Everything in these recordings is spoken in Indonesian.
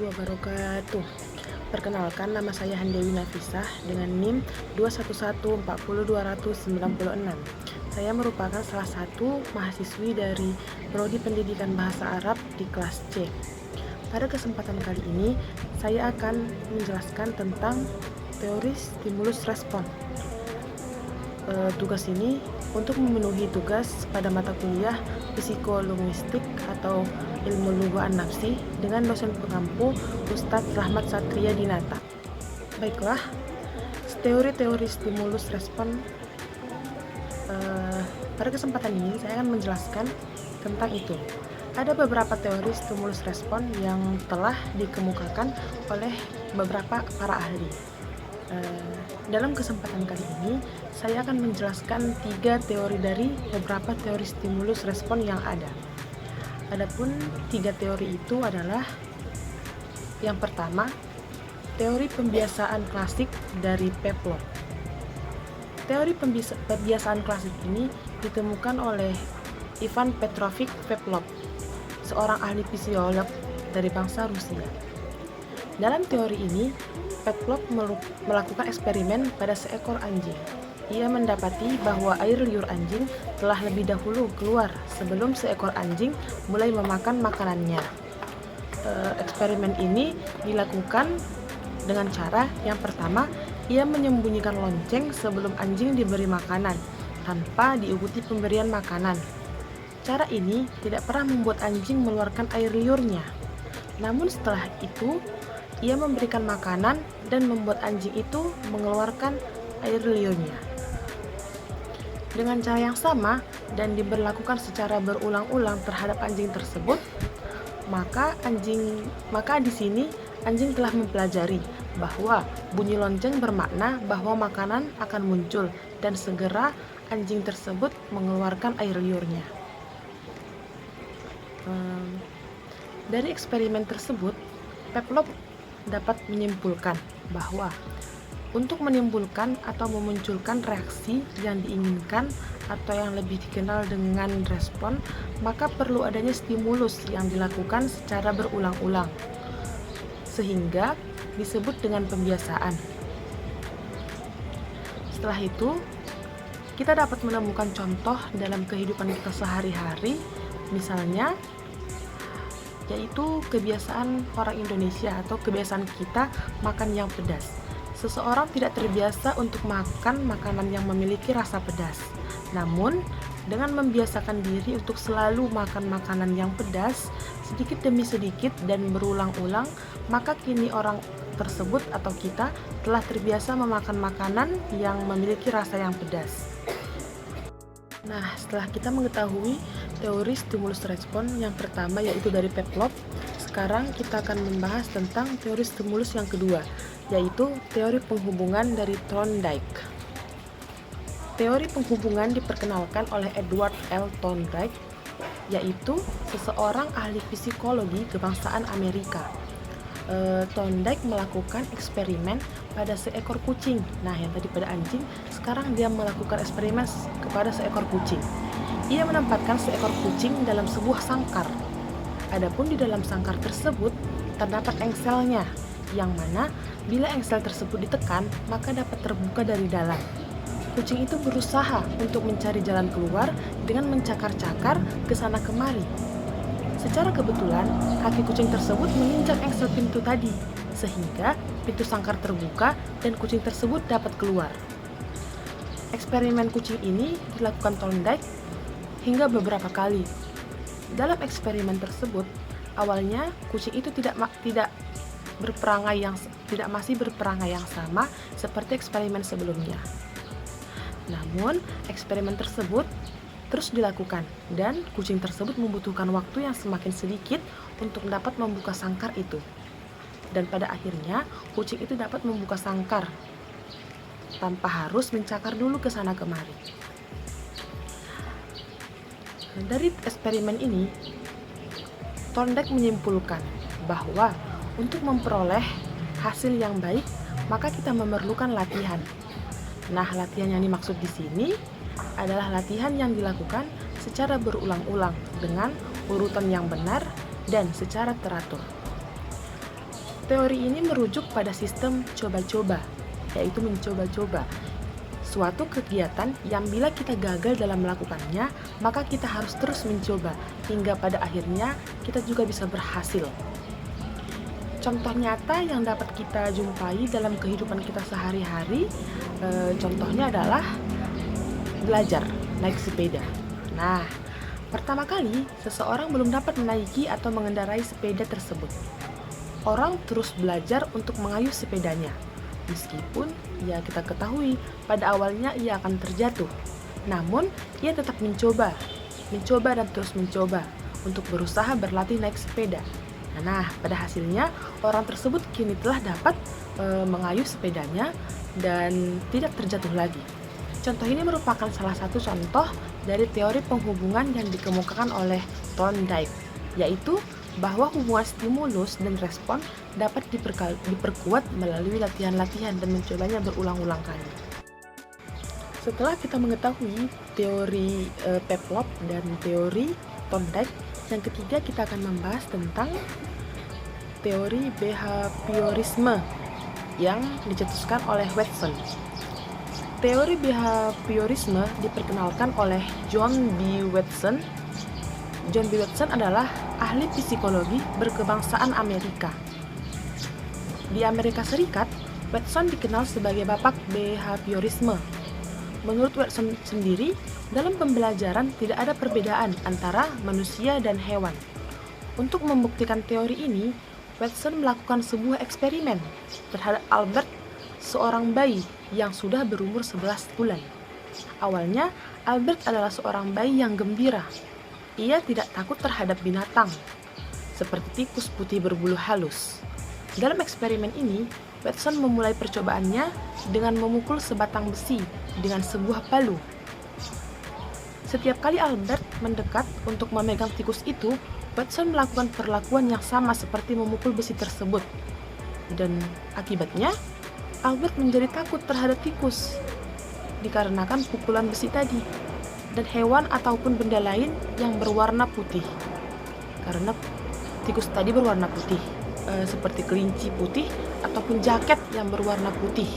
wabarakatuh. Perkenalkan, nama saya Handewi Nafisah dengan NIM 211400296. Saya merupakan salah satu mahasiswi dari Prodi Pendidikan Bahasa Arab di kelas C. Pada kesempatan kali ini, saya akan menjelaskan tentang teori stimulus respon. Tugas ini untuk memenuhi tugas pada mata kuliah psikolinguistik atau ilmu lugha an-nafsi dengan dosen pengampu Ustadz Rahmat Satria Dinata. Baiklah, teori-teori stimulus respon. Pada kesempatan ini saya akan menjelaskan tentang itu. Ada beberapa teori stimulus respon yang telah dikemukakan oleh beberapa para ahli. Dalam kesempatan kali ini, saya akan menjelaskan 3 teori dari beberapa teori stimulus respon yang ada. Adapun 3 teori itu adalah yang pertama, teori pembiasaan klasik dari Pavlov. Teori pembiasaan klasik ini ditemukan oleh Ivan Petrovich Pavlov, seorang ahli fisiolog dari bangsa Rusia. Dalam teori ini, Pavlov melakukan eksperimen pada seekor anjing. Ia mendapati bahwa air liur anjing telah lebih dahulu keluar sebelum seekor anjing mulai memakan makanannya. Eksperimen ini dilakukan dengan cara yang pertama, ia menyembunyikan lonceng sebelum anjing diberi makanan tanpa diikuti pemberian makanan. Cara ini tidak pernah membuat anjing mengeluarkan air liurnya. Namun setelah itu, ia memberikan makanan dan membuat anjing itu mengeluarkan air liurnya. Dengan cara yang sama dan diberlakukan secara berulang-ulang terhadap anjing tersebut, maka di sini anjing telah mempelajari bahwa bunyi lonceng bermakna bahwa makanan akan muncul dan segera anjing tersebut mengeluarkan air liurnya. Dari eksperimen tersebut, Pavlov dapat menyimpulkan bahwa untuk menimbulkan atau memunculkan reaksi yang diinginkan atau yang lebih dikenal dengan respon, maka perlu adanya stimulus yang dilakukan secara berulang-ulang, sehingga disebut dengan pembiasaan. Setelah itu, kita dapat menemukan contoh dalam kehidupan kita sehari-hari, misalnya yaitu kebiasaan orang Indonesia atau kebiasaan kita makan yang pedas. Seseorang tidak terbiasa untuk makan makanan yang memiliki rasa pedas. Namun, dengan membiasakan diri untuk selalu makan makanan yang pedas sedikit demi sedikit dan berulang-ulang, maka kini orang tersebut atau kita telah terbiasa memakan makanan yang memiliki rasa yang pedas. Nah, setelah kita mengetahui teori stimulus respon yang pertama yaitu dari Pavlov, sekarang kita akan membahas tentang teori stimulus yang kedua, yaitu teori penghubungan dari Thorndike. Teori penghubungan diperkenalkan oleh Edward L. Thorndike, yaitu seseorang ahli psikologi kebangsaan Amerika. Thorndike melakukan eksperimen pada seekor kucing. Nah, yang tadi pada anjing, sekarang dia melakukan eksperimen kepada seekor kucing. Ia menempatkan seekor kucing dalam sebuah sangkar. Adapun di dalam sangkar tersebut terdapat engselnya, yang mana bila engsel tersebut ditekan, maka dapat terbuka dari dalam. Kucing itu berusaha untuk mencari jalan keluar dengan mencakar-cakar ke sana kemari. Secara kebetulan, kaki kucing tersebut menginjak engsel pintu tadi, sehingga pintu sangkar terbuka dan kucing tersebut dapat keluar. Eksperimen kucing ini dilakukan Thorndike hingga beberapa kali. Dalam eksperimen tersebut, awalnya kucing itu tidak masih berperangai yang sama seperti eksperimen sebelumnya. Namun, eksperimen tersebut terus dilakukan dan kucing tersebut membutuhkan waktu yang semakin sedikit untuk dapat membuka sangkar itu. Dan pada akhirnya, kucing itu dapat membuka sangkar tanpa harus mencakar dulu ke sana kemari. Dari eksperimen ini, Thorndike menyimpulkan bahwa untuk memperoleh hasil yang baik, maka kita memerlukan latihan. Nah, latihan yang dimaksud di sini adalah latihan yang dilakukan secara berulang-ulang dengan urutan yang benar dan secara teratur. Teori ini merujuk pada sistem coba-coba, yaitu mencoba-coba. Suatu kegiatan yang bila kita gagal dalam melakukannya, maka kita harus terus mencoba, hingga pada akhirnya kita juga bisa berhasil. Contoh nyata yang dapat kita jumpai dalam kehidupan kita sehari-hari, contohnya adalah belajar naik sepeda. Nah, pertama kali seseorang belum dapat menaiki atau mengendarai sepeda tersebut. Orang terus belajar untuk mengayuh sepedanya, meskipun ya kita ketahui pada awalnya ia akan terjatuh. Namun, ia tetap mencoba dan terus mencoba untuk berusaha berlatih naik sepeda. Nah, pada hasilnya orang tersebut kini telah dapat mengayuh sepedanya dan tidak terjatuh lagi. Contoh ini merupakan salah satu contoh dari teori penghubungan yang dikemukakan oleh Thorndike, yaitu bahwa hubungan stimulus dan respon dapat diperkuat melalui latihan-latihan dan mencobanya berulang-ulang kali. Setelah kita mengetahui teori Pavlov dan teori Thorndike, yang ketiga kita akan membahas tentang teori behaviorisme yang dicetuskan oleh Watson. Teori behaviorisme diperkenalkan oleh John B. Watson. John B. Watson adalah ahli psikologi berkebangsaan Amerika. Di Amerika Serikat, Watson dikenal sebagai bapak behaviorisme. Menurut Watson sendiri, dalam pembelajaran tidak ada perbedaan antara manusia dan hewan. Untuk membuktikan teori ini, Watson melakukan sebuah eksperimen terhadap Albert, seorang bayi yang sudah berumur 11 bulan. Awalnya, Albert adalah seorang bayi yang gembira. Ia tidak takut terhadap binatang, seperti tikus putih berbulu halus. Dalam eksperimen ini, Watson memulai percobaannya dengan memukul sebatang besi dengan sebuah palu. Setiap kali Albert mendekat untuk memegang tikus itu, Watson melakukan perlakuan yang sama seperti memukul besi tersebut. Dan akibatnya, Albert menjadi takut terhadap tikus dikarenakan pukulan besi tadi dan hewan ataupun benda lain yang berwarna putih. Karena tikus tadi berwarna putih, seperti kelinci putih ataupun jaket yang berwarna putih.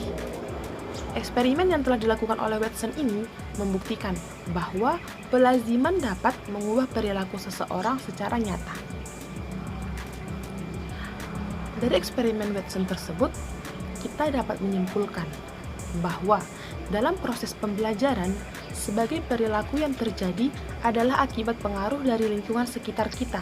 Eksperimen yang telah dilakukan oleh Watson ini membuktikan bahwa pelaziman dapat mengubah perilaku seseorang secara nyata. Dari eksperimen Watson tersebut, kita dapat menyimpulkan bahwa dalam proses pembelajaran, sebagai perilaku yang terjadi adalah akibat pengaruh dari lingkungan sekitar kita.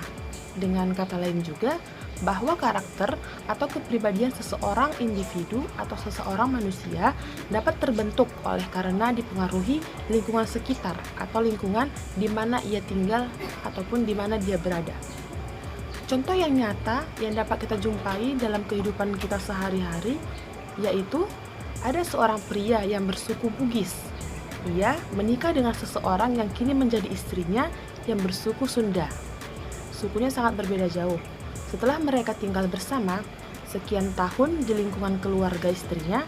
Dengan kata lain juga, bahwa karakter atau kepribadian seseorang individu atau seseorang manusia dapat terbentuk oleh karena dipengaruhi lingkungan sekitar atau lingkungan di mana ia tinggal ataupun di mana dia berada. Contoh yang nyata yang dapat kita jumpai dalam kehidupan kita sehari-hari yaitu ada seorang pria yang bersuku Bugis. Ia menikah dengan seseorang yang kini menjadi istrinya yang bersuku Sunda. Sukunya sangat berbeda jauh. Setelah mereka tinggal bersama sekian tahun di lingkungan keluarga istrinya,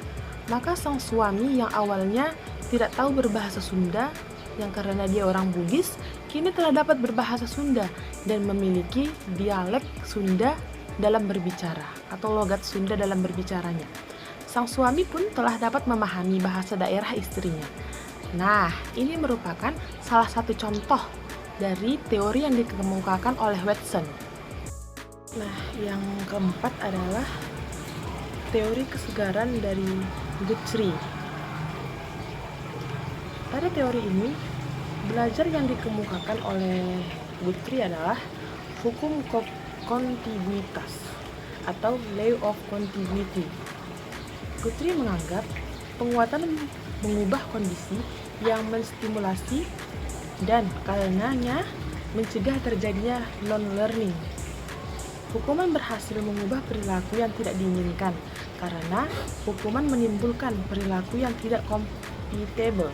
maka sang suami yang awalnya tidak tahu berbahasa Sunda, yang karena dia orang Bugis, kini telah dapat berbahasa Sunda dan memiliki dialek Sunda dalam berbicara atau logat Sunda dalam berbicaranya. Sang suami pun telah dapat memahami bahasa daerah istrinya. Nah, ini merupakan salah satu contoh dari teori yang dikemukakan oleh Watson. Nah, yang keempat adalah teori kesegaran dari Guthrie. Pada teori ini, belajar yang dikemukakan oleh Guthrie adalah hukum kontinuitas atau law of continuity. Guthrie menganggap penguatan mengubah kondisi yang menstimulasi dan karenanya mencegah terjadinya non-learning. Hukuman berhasil mengubah perilaku yang tidak diinginkan karena hukuman menimbulkan perilaku yang tidak compatible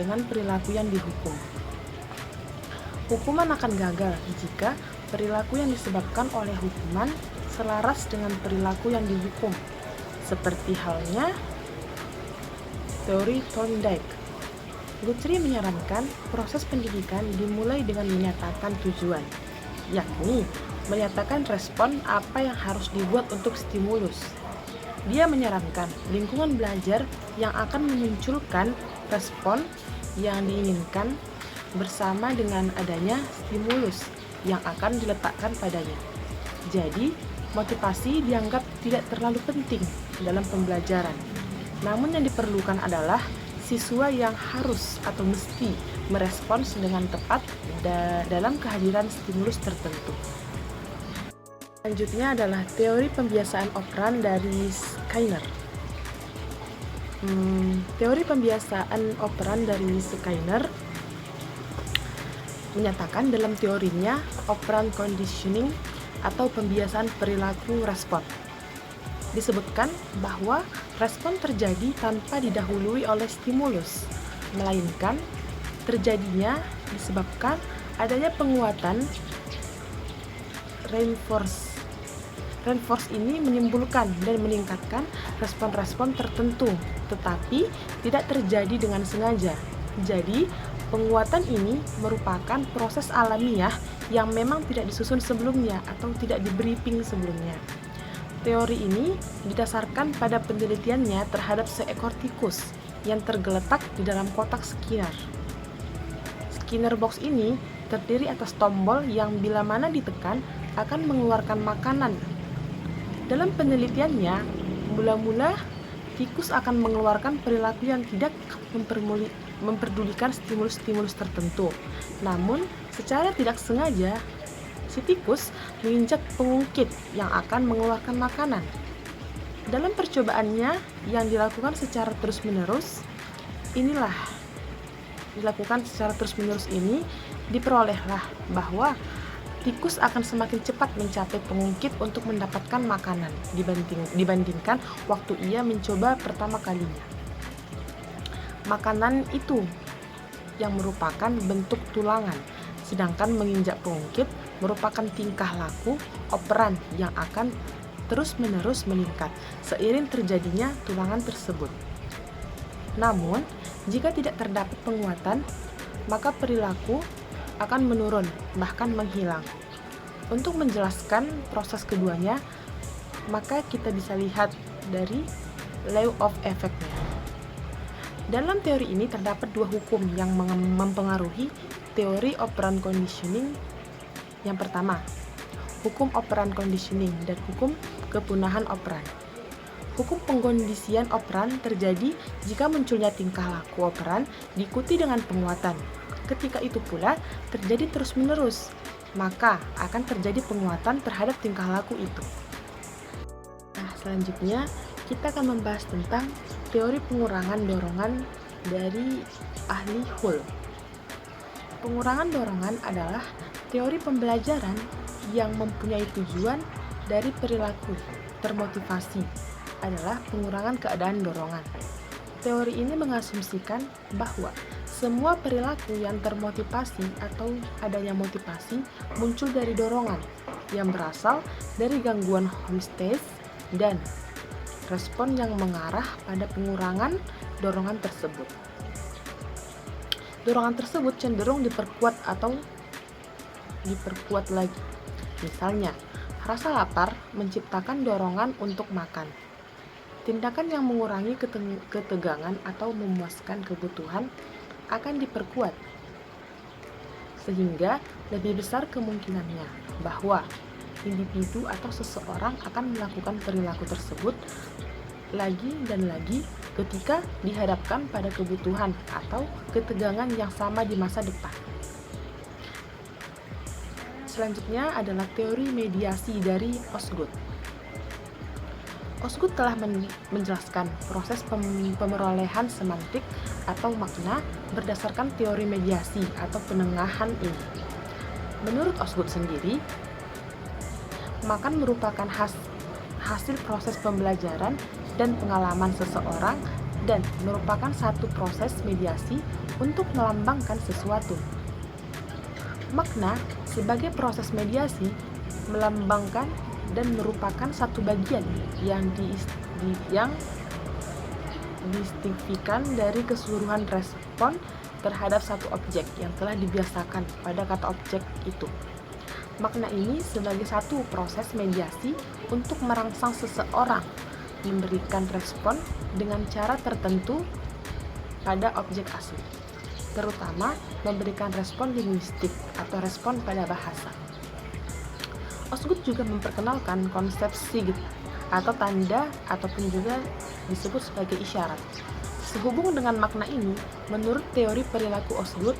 dengan perilaku yang dihukum. Hukuman akan gagal jika perilaku yang disebabkan oleh hukuman selaras dengan perilaku yang dihukum. Seperti halnya teori Thorndike. Guthrie menyarankan proses pendidikan dimulai dengan menyatakan tujuan, yakni menyatakan respon apa yang harus dibuat untuk stimulus. Dia menyarankan lingkungan belajar yang akan memunculkan respon yang diinginkan bersama dengan adanya stimulus yang akan diletakkan padanya. Jadi, motivasi dianggap tidak terlalu penting dalam pembelajaran. Namun yang diperlukan adalah siswa yang harus atau mesti merespons dengan tepat dalam kehadiran stimulus tertentu. Selanjutnya adalah teori pembiasaan operan dari Skinner. Teori pembiasaan operan dari Skinner menyatakan dalam teorinya operan conditioning atau pembiasaan perilaku respon. Disebutkan bahwa respon terjadi tanpa didahului oleh stimulus, melainkan terjadinya disebabkan adanya penguatan reinforce ini menimbulkan dan meningkatkan respon-respon tertentu, tetapi tidak terjadi dengan sengaja. Jadi, penguatan ini merupakan proses alamiah yang memang tidak disusun sebelumnya atau tidak di briefing sebelumnya. Teori ini didasarkan pada penelitiannya terhadap seekor tikus yang tergeletak di dalam kotak Skinner. Skinner box ini terdiri atas tombol yang bila mana ditekan akan mengeluarkan makanan. Dalam penelitiannya, mula-mula tikus akan mengeluarkan perilaku yang tidak memperdulikan stimulus-stimulus tertentu. Namun, secara tidak sengaja, si tikus menginjak pengungkit yang akan mengeluarkan makanan. Dalam percobaannya yang dilakukan secara terus-menerus, ini diperolehlah bahwa tikus akan semakin cepat mencapai pengungkit untuk mendapatkan makanan dibandingkan waktu ia mencoba pertama kalinya. Makanan itu yang merupakan bentuk tulangan, sedangkan menginjak pengungkit merupakan tingkah laku operan yang akan terus-menerus meningkat seiring terjadinya tulangan tersebut. Namun, jika tidak terdapat penguatan, maka perilaku akan menurun, bahkan menghilang. Untuk menjelaskan proses keduanya, maka kita bisa lihat dari law of effect-nya. Dalam teori ini terdapat dua hukum yang mempengaruhi teori operan conditioning. Yang pertama, hukum operan conditioning dan hukum kepunahan operan. Hukum pengkondisian operan terjadi jika munculnya tingkah laku operan diikuti dengan penguatan. Ketika itu pula terjadi terus-menerus, maka akan terjadi penguatan terhadap tingkah laku itu. Nah, selanjutnya kita akan membahas tentang teori pengurangan dorongan dari ahli Hull. Pengurangan dorongan adalah teori pembelajaran yang mempunyai tujuan dari perilaku termotivasi adalah pengurangan keadaan dorongan. Teori ini mengasumsikan bahwa semua perilaku yang termotivasi atau adanya motivasi muncul dari dorongan yang berasal dari gangguan homeostasis dan respon yang mengarah pada pengurangan dorongan tersebut. Dorongan tersebut cenderung diperkuat atau diperkuat lagi. Misalnya, rasa lapar menciptakan dorongan untuk makan. Tindakan yang mengurangi ketegangan atau memuaskan kebutuhan akan diperkuat, sehingga lebih besar kemungkinannya bahwa individu atau seseorang akan melakukan perilaku tersebut lagi dan lagi ketika dihadapkan pada kebutuhan atau ketegangan yang sama di masa depan. Selanjutnya adalah teori mediasi dari Osgood. Osgood telah menjelaskan proses pemerolehan semantik atau makna berdasarkan teori mediasi atau penengahan ini. Menurut Osgood sendiri, makan merupakan hasil proses pembelajaran dan pengalaman seseorang dan merupakan satu proses mediasi untuk melambangkan sesuatu. Makna sebagai proses mediasi melambangkan dan merupakan satu bagian yang distinksikan dari keseluruhan respon terhadap satu objek yang telah dibiasakan pada kata objek itu. makna ini sebagai satu proses mediasi untuk merangsang seseorang memberikan respon dengan cara tertentu pada objek asli, terutama memberikan respon linguistik atau respon pada bahasa. Osgood juga memperkenalkan konsep sign atau tanda ataupun juga disebut sebagai isyarat. Sehubung dengan makna ini, menurut teori perilaku Osgood,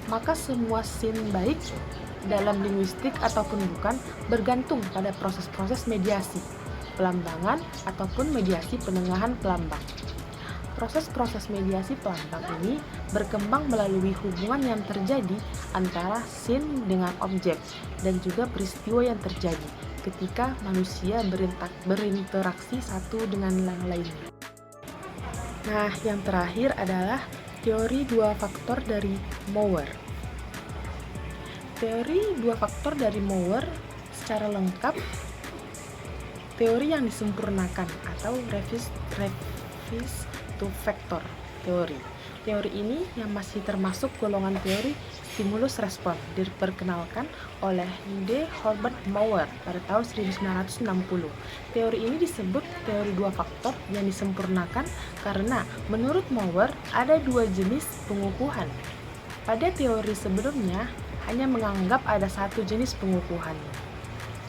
maka semua sign baik dalam linguistik ataupun bukan bergantung pada proses-proses mediasi, pelambangan ataupun mediasi penengahan pelambang. Proses-proses mediasi pelambang ini berkembang melalui hubungan yang terjadi antara scene dengan objek dan juga peristiwa yang terjadi ketika manusia berinteraksi satu dengan yang lainnya. Nah, yang terakhir adalah teori dua faktor dari Mower. Teori dua faktor dari Mower secara lengkap teori yang disempurnakan atau revis two factor teori. Teori ini yang masih termasuk golongan teori stimulus respon diperkenalkan oleh D. Herbert Mower pada tahun 1960. Teori ini disebut teori dua faktor yang disempurnakan karena menurut Mower ada dua jenis pengukuhan. Pada teori sebelumnya hanya menganggap ada satu jenis pengukuhan.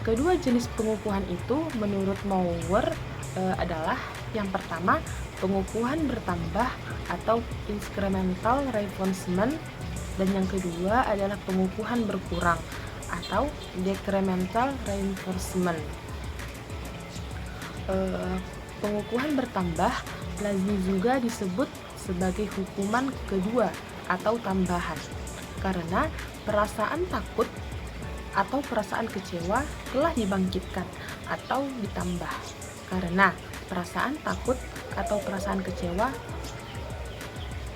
Kedua jenis pengukuhan itu menurut Mower adalah yang pertama pengukuhan bertambah atau incremental reinforcement, dan yang kedua adalah pengukuhan berkurang atau decremental reinforcement. Pengukuhan bertambah lazim juga disebut sebagai hukuman kedua atau tambahan karena perasaan takut atau perasaan kecewa telah dibangkitkan atau ditambah karena perasaan takut atau perasaan kecewa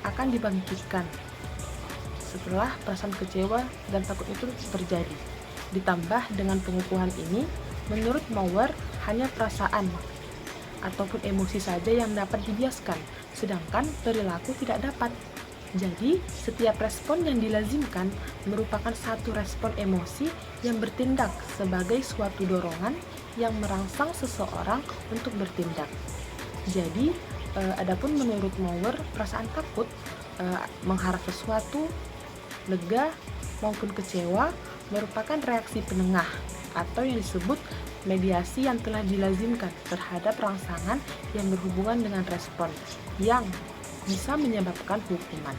akan dibangkitkan setelah perasaan kecewa dan takut itu terjadi. Ditambah dengan pengukuhan ini, menurut Mower hanya perasaan ataupun emosi saja yang dapat dibiaskan, sedangkan perilaku tidak dapat. Jadi, setiap respon yang dilazimkan merupakan satu respon emosi yang bertindak sebagai suatu dorongan yang merangsang seseorang untuk bertindak. Jadi, adapun menurut Mower, perasaan takut, mengharap sesuatu, lega maupun kecewa merupakan reaksi penengah atau yang disebut mediasi yang telah dilazimkan terhadap rangsangan yang berhubungan dengan respon yang bisa menyebabkan hukuman.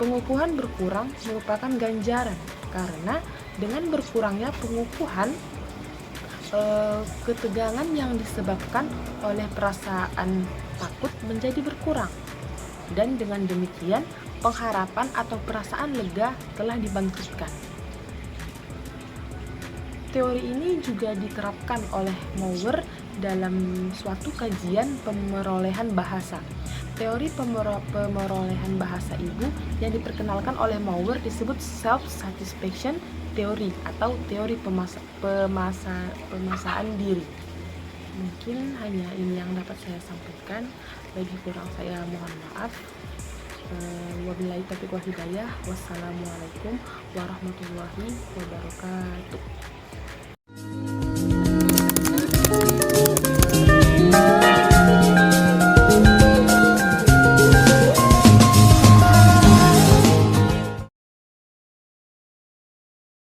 Pengukuhan berkurang merupakan ganjaran karena dengan berkurangnya pengukuhan, ketegangan yang disebabkan oleh perasaan takut menjadi berkurang, dan dengan demikian pengharapan atau perasaan lega telah dibangkitkan. Teori ini juga diterapkan oleh Mower dalam suatu kajian pemerolehan bahasa. Teori pemerolehan bahasa ibu yang diperkenalkan oleh Mower disebut self-satisfaction theory atau teori pemasaan diri. Mungkin hanya ini yang dapat saya sampaikan. Bagi kurang saya mohon maaf. Wabillahi taufiq wal hidayah. Wassalamualaikum warahmatullahi wabarakatuh.